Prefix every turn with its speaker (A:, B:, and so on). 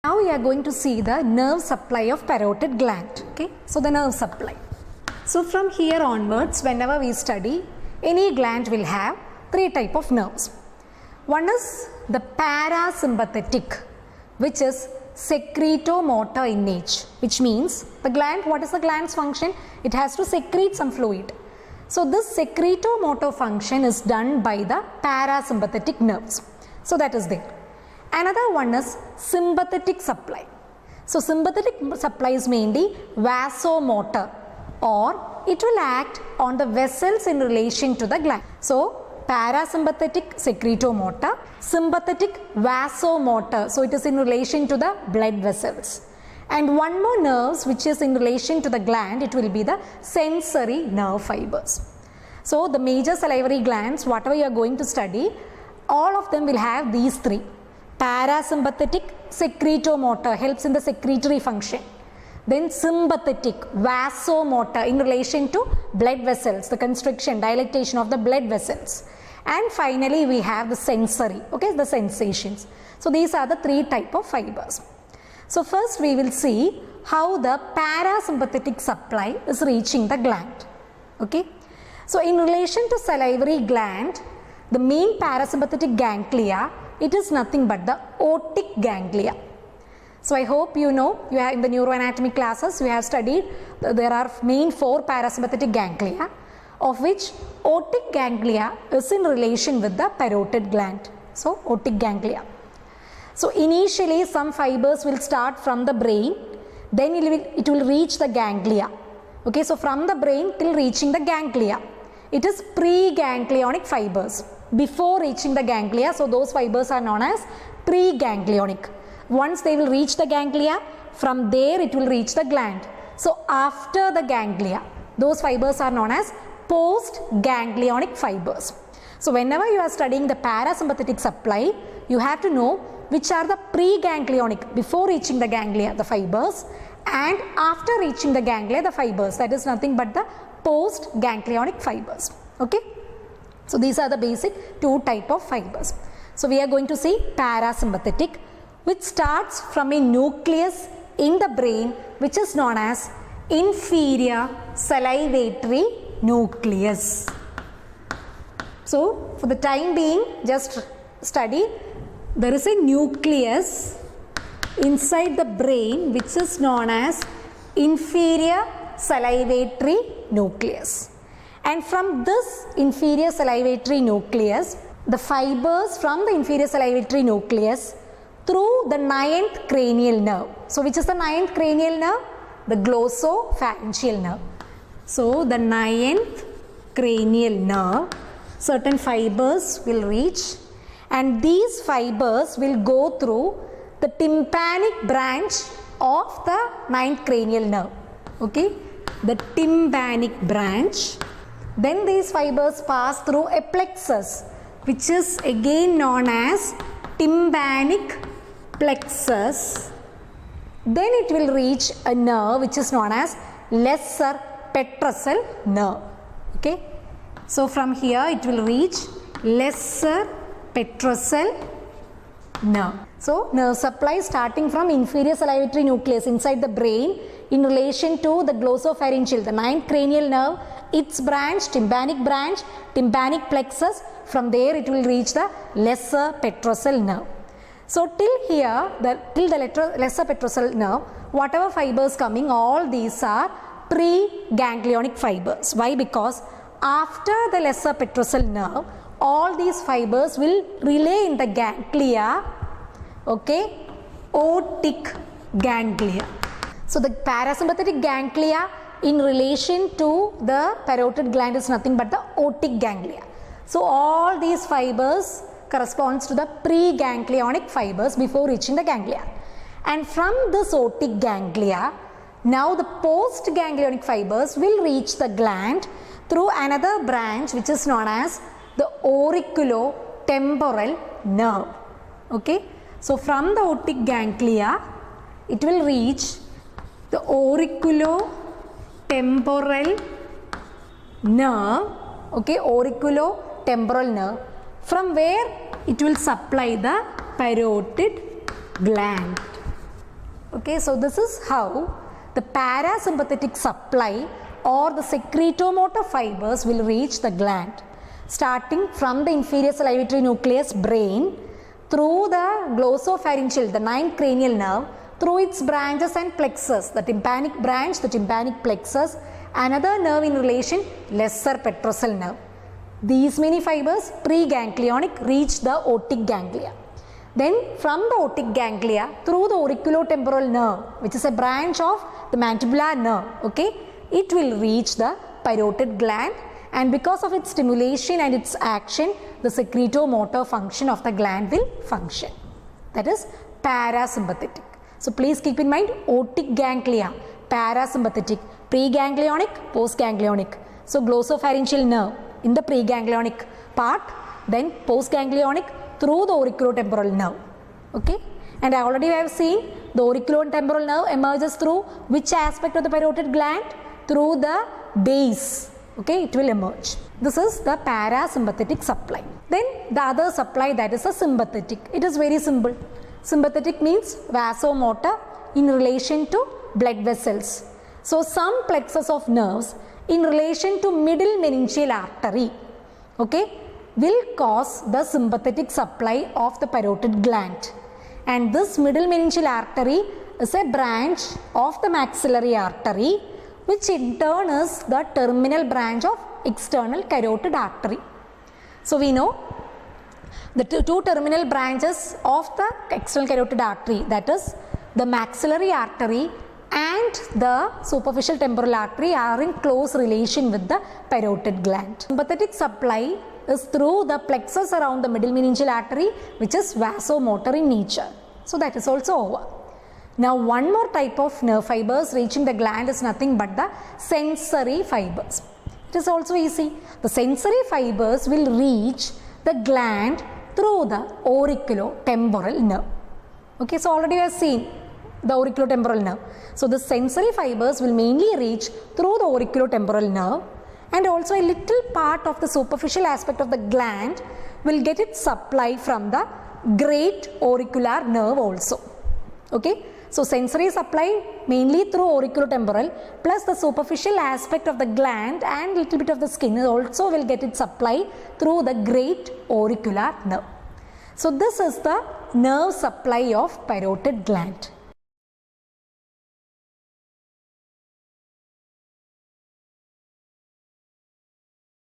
A: Now we are going to see the nerve supply of parotid gland. Okay, so the nerve supply. So from here onwards, whenever we study, any gland will have three types of nerves. One is the parasympathetic, which is secretomotor in nature, which means the gland, what is the gland's function? It has to secrete some fluid. So this secretomotor function is done by the parasympathetic nerves. So that is there. Another one is sympathetic supply. So sympathetic supply is mainly vasomotor, or it will act on the vessels in relation to the gland. So parasympathetic secretomotor, sympathetic vasomotor, so it is in relation to the blood vessels. And one more nerves which is in relation to the gland, it will be the sensory nerve fibers. So the major salivary glands, whatever you are going to study, all of them will have these three. Parasympathetic secretomotor helps in the secretory function. Then sympathetic vasomotor in relation to blood vessels, the constriction, dilatation of the blood vessels. And finally we have the sensory, okay, the sensations. So these are the three types of fibers. So first we will see how the parasympathetic supply is reaching the gland. Okay. So in relation to salivary gland, the main parasympathetic ganglia, it is nothing but the otic ganglia. So I hope you know, you have in the neuroanatomy classes, you have studied, there are main four parasympathetic ganglia, of which otic ganglia is in relation with the parotid gland. So otic ganglia. So initially some fibers will start from the brain, then it will reach the ganglia. Okay, so from the brain till reaching the ganglia, it is preganglionic fibers. Before reaching the ganglia, so those fibers are known as preganglionic. Once they will reach the ganglia, from there it will reach the gland. So after the ganglia, those fibers are known as postganglionic fibers. So whenever you are studying the parasympathetic supply, you have to know which are the preganglionic, before reaching the ganglia, the fibers, and after reaching the ganglia, the fibers, that is nothing but the postganglionic fibers. Okay. So these are the basic two types of fibers. So we are going to see parasympathetic, which starts from a nucleus in the brain, which is known as inferior salivatory nucleus. So for the time being, just study, there is a nucleus inside the brain which is known as inferior salivatory nucleus. And from this inferior salivatory nucleus, the fibers from the inferior salivatory nucleus through the 9th cranial nerve. So which is the 9th cranial nerve? The glossopharyngeal nerve. So the 9th cranial nerve, certain fibers will reach, and these fibers will go through the tympanic branch of the 9th cranial nerve. Okay, the tympanic branch. Then these fibers pass through a plexus, which is again known as tympanic plexus. Then it will reach a nerve which is known as lesser petrosal nerve. Okay, so from here it will reach lesser petrosal nerve. So nerve supply starting from inferior salivatory nucleus inside the brain in relation to the glossopharyngeal, the 9th cranial nerve, its branch, tympanic plexus. From there it will reach the lesser petrosal nerve. So till here, till the lesser petrosal nerve, whatever fibers coming, all these are preganglionic fibers. Why? Because after the lesser petrosal nerve, all these fibers will relay in the ganglia, okay, otic ganglia. So the parasympathetic ganglia in relation to the parotid gland is nothing but the otic ganglia. So all these fibers corresponds to the preganglionic fibers before reaching the ganglia. And from this otic ganglia, now the postganglionic fibers will reach the gland through another branch which is known as the auriculotemporal nerve. Okay. So from the otic ganglia, it will reach the auriculotemporal nerve, okay, auriculotemporal nerve, from where it will supply the parotid gland. Okay, so this is how the parasympathetic supply or the secretomotor fibers will reach the gland, starting from the inferior salivatory nucleus brain through the glossopharyngeal, the ninth cranial nerve, through its branches and plexus, the tympanic branch, the tympanic plexus, another nerve in relation, lesser petrosal nerve. These many fibers, preganglionic, reach the otic ganglia. Then from the otic ganglia through the auriculotemporal nerve, which is a branch of the mandibular nerve, okay, it will reach the parotid gland, and because of its stimulation and its action, the secretomotor function of the gland will function. That is parasympathetic. So please keep in mind, otic ganglia, parasympathetic, preganglionic, postganglionic. So glossopharyngeal nerve in the preganglionic part, then postganglionic through the auriculotemporal nerve. Okay, and I already have seen the auriculotemporal nerve emerges through which aspect of the parotid gland? Through the base. Okay, it will emerge. This is the parasympathetic supply. Then the other supply, that is a sympathetic. It is very simple. Sympathetic means vasomotor in relation to blood vessels. So some plexus of nerves in relation to middle meningeal artery, okay, will cause the sympathetic supply of the parotid gland, and this middle meningeal artery is a branch of the maxillary artery, which in turn is the terminal branch of external carotid artery. So we know the two terminal branches of the external carotid artery, that is the maxillary artery and the superficial temporal artery, are in close relation with the parotid gland. Sympathetic supply is through the plexus around the middle meningeal artery, which is vasomotor in nature. So that is also over. Now one more type of nerve fibers reaching the gland is nothing but the sensory fibers. It is also easy. The sensory fibers will reach the gland through the auriculotemporal nerve. Okay, so already we have seen the auriculotemporal nerve. So the sensory fibers will mainly reach through the auriculotemporal nerve, and also a little part of the superficial aspect of the gland will get its supply from the great auricular nerve also. Okay, so sensory supply mainly through auriculotemporal, plus the superficial aspect of the gland and little bit of the skin also will get its supply through the great auricular nerve. So this is the nerve supply of parotid gland.